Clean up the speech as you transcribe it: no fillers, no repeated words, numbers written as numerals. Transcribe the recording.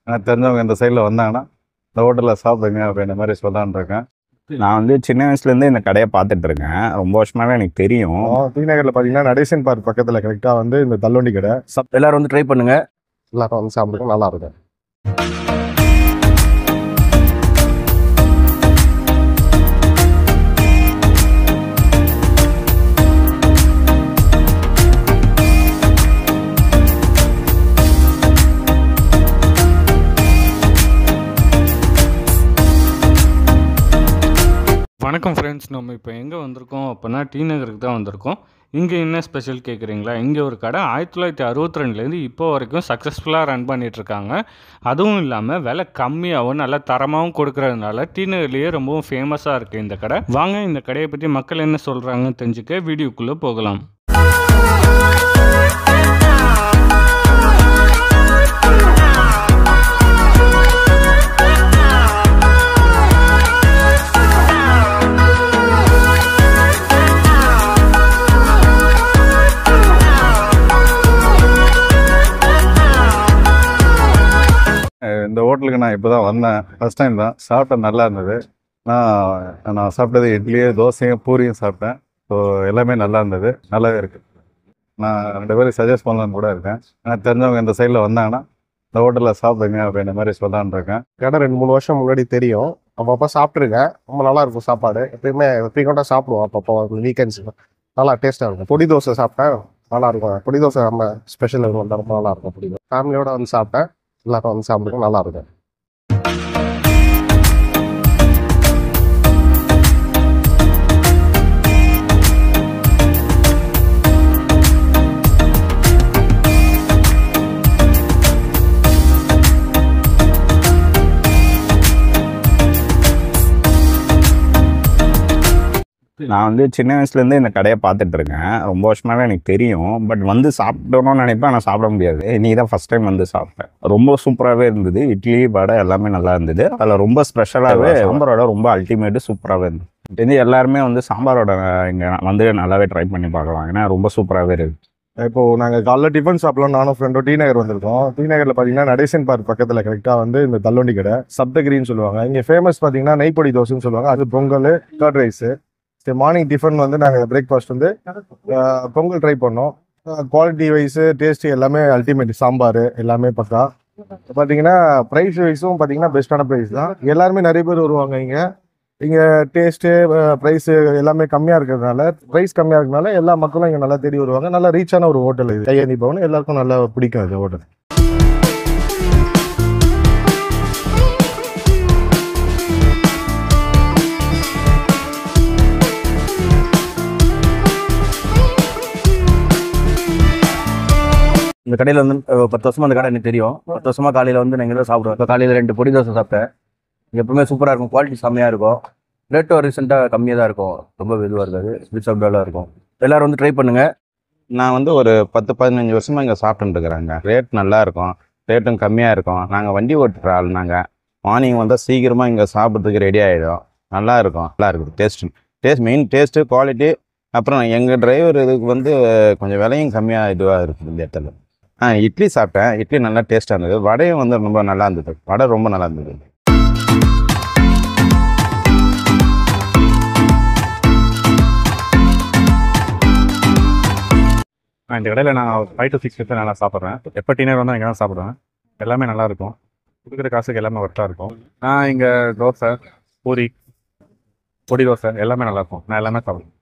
எனக்கு தெரிஞ்சவங்க இந்த சைடில் வந்தாங்கன்னா இந்த ஹோட்டலில் சாப்பிடுங்க அப்படின்ற மாதிரி சொல்லலான்னு இருக்கேன். நான் வந்து சின்ன வயசுலேருந்தே இந்த கடையை பார்த்துட்டு இருக்கேன். ரொம்ப வருஷமாவே எனக்கு தெரியும். டி நகரில் பார்த்தீங்கன்னா நடேசன் பார்க் பக்கத்தில் கரெக்டாக வந்து இந்த தள்ளுவண்டி கடை. எல்லாரும் வந்து ட்ரை பண்ணுங்க. எல்லாரும் வந்து சாப்பிடுங்க, நல்லா இருக்கும். வணக்கம் ஃப்ரெண்ட்ஸ், நம்ம இப்போ எங்கே வந்திருக்கோம் அப்படின்னா டி நகருக்கு தான் வந்திருக்கோம். இங்கே என்ன ஸ்பெஷல் கேட்குறீங்களா? இங்கே ஒரு கடை 1962லேருந்து இப்போ வரைக்கும் சக்ஸஸ்ஃபுல்லாக ரன் பண்ணிகிட்ருக்காங்க. அதுவும் இல்லாமல் விலை கம்மியாகவும் நல்ல தரமாகவும் கொடுக்குறதுனால டி நகர்லேயே ரொம்பவும் ஃபேமஸாக இருக்குது இந்த கடை. வாங்க இந்த கடையை பற்றி மக்கள் என்ன சொல்கிறாங்கன்னு தெரிஞ்சுக்க வீடியோக்குள்ளே போகலாம். இந்த ஹோட்டலுக்கு நான் இப்போ தான் வந்தேன். ஃபஸ்ட் டைம் தான் சாப்பிட்டேன், நல்லா இருந்தது. நான் சாப்பிட்டது இட்லியும் தோசையும் பூரியும் சாப்பிட்டேன். ஸோ எல்லாமே நல்லா இருந்தது, நல்லாவே இருக்குது. நான் 2 பேரும் சஜஸ்ட் பண்ணலான்னு கூட இருக்கேன். எனக்கு தெரிஞ்சவங்க இந்த சைடில் வந்தாங்கன்னா இந்த ஹோட்டலில் சாப்பிடுங்க அப்படின்ற மாதிரி சொல்லலான்னு இருக்கேன். கடை 2-3 வருஷம் முன்னாடி தெரியும், அப்பப்போ சாப்பிட்ருக்கேன். ரொம்ப நல்லா இருக்கும் சாப்பாடு. எப்பயுமே ஃப்ரீக்வெண்ட்டாக சாப்பிடுவோம் அப்பப்போ வீக்கெண்ட்ஸ். நல்லா டேஸ்ட்டாக இருக்கும். பொடி தோசை சாப்பிட்டேன், நல்லா இருக்கும். பொடி தோசை நம்ம ஸ்பெஷல் வந்தால் ரொம்ப நல்லா இருக்கும். பொடி தோசை ஃபேமிலியோட வந்து சாப்பிட்டேன். எல்லாரும் வந்து சாப்பிடுங்க, நல்லா இருக்கும். நான் வந்து சின்ன வயசுலேருந்தே இந்த கடையை பார்த்துட்டு இருக்கேன். ரொம்ப வருஷமாவே எனக்கு தெரியும். பட் வந்து சாப்பிடணும்னு நினைப்பேன், ஆனால் சாப்பிட முடியாது. இன்னைக்கு தான் ஃபஸ்ட் டைம் வந்து சாப்பிட்டேன். ரொம்ப சூப்பராகவே இருந்தது. இட்லி வடை எல்லாமே நல்லா இருந்தது. அதில் ரொம்ப ஸ்பெஷலாகவே சாம்பாரோட ரொம்ப அல்டிமேட்டு சூப்பராகவே இருந்தது. இது எல்லாருமே வந்து சாம்பாரோட இங்கே வந்து நல்லாவே ட்ரை பண்ணி பார்க்கலாம். ஏன்னா ரொம்ப சூப்பராகவே இருக்குது. இப்போது நாங்கள் காலைல டிஃபன் சாப்பிடலாம், நானும் ஃப்ரெண்டும் டி நகர் வந்திருக்கோம். டி நகரில் பார்த்தீங்கன்னா நடேசன் பார்க் பக்கத்தில் கரெக்டாக வந்து இந்த தள்ளுவண்டி கடை சப்தகிரின்னு சொல்லுவாங்க. இங்கே ஃபேமஸ் பார்த்தீங்கன்னா நெய்ப்பொடி தோசைன்னு சொல்லுவாங்க. அது பொங்கல், கர்ட் ரைஸு. சரி, மார்னிங் டிஃபன் வந்து நாங்கள் பிரேக்ஃபாஸ்ட் வந்து பொங்கல் ட்ரை பண்ணோம். குவாலிட்டி வைஸு டேஸ்ட்டு எல்லாமே அல்டிமேட். சாம்பார் எல்லாமே பக்கா. பார்த்தீங்கன்னா ப்ரைஸ் வைஸும் பார்த்தீங்கன்னா பெஸ்ட்டான ப்ரைஸ் தான். எல்லாருமே நிறைய பேர் வருவாங்க. இங்கே டேஸ்ட்டு ப்ரைஸு எல்லாமே கம்மியாக இருக்கிறதுனால, ப்ரைஸ் கம்மியாக இருக்கிறதுனால எல்லா மக்களும் இங்கே நல்லா தேடி வருவாங்க. நல்லா ரீச்சான ஒரு ஹோட்டல் இது. கையேந்தி பவன் எல்லாருக்கும் நல்லா பிடிக்கும் இது ஹோட்டல். இந்த கடையில் வந்து 10 வருஷமா அந்த கடை எனக்கு தெரியும். 10 வருஷமா காலையில் வந்து நான் இங்கே தான் சாப்பிடுவேன். இப்போ காலையில் 2 பொடி தோசை சாப்பிட்டேன். எப்பவுமே சூப்பராக இருக்கும். குவாலிட்டி செம்மையாக இருக்கும். ரேட்டும் ரீசெண்டாக கம்மியாக தான் இருக்கும். ரொம்ப இதுவாக இருக்காது. ஸ்வீட் சாப்பிட்டாலாம் இருக்கும். எல்லோரும் வந்து ட்ரை பண்ணுங்கள். நான் வந்து ஒரு 10-15 வருஷமாக இங்கே சாப்பிட்டுட்டு இருக்கிறேங்க. ரேட் நல்லா இருக்கும், ரேட்டும் கம்மியாக இருக்கும். நாங்கள் வண்டி ஓட்டுற ஆள். நாங்கள் மார்னிங் வந்தால் சீக்கிரமாக இங்கே சாப்பிட்றதுக்கு ரெடி ஆகிடும். நல்லா இருக்குது டேஸ்ட் மெயின் டேஸ்ட்டு, குவாலிட்டி. அப்புறம் எங்கள் டிரைவர் இதுக்கு வந்து கொஞ்சம் விலையும் கம்மியாக இதுவாக இருக்குது இந்த இடத்துல. இட்லி சாப்பிட்டேன். இட்லி நல்லா டேஸ்ட்டாக இருந்தது. வடையும் வந்து ரொம்ப நல்லா இருந்தது. வடை ரொம்ப நல்லா இருந்தது. இந்த கடையில் நான் 5 to 6 கிட்ட நல்லா சாப்பிட்றேன். எப்போ டின்னர் வந்தால் இங்கே தான் சாப்பிடுவேன். எல்லாமே நல்லாயிருக்கும். கொடுக்குற காசுக்கு எல்லாமே ஒர்த்தாக இருக்கும். நான் இங்கே தோசை, பூரி, பொடி தோசை எல்லாமே நல்லாயிருக்கும். நான் எல்லாமே சாப்பிடுவேன்.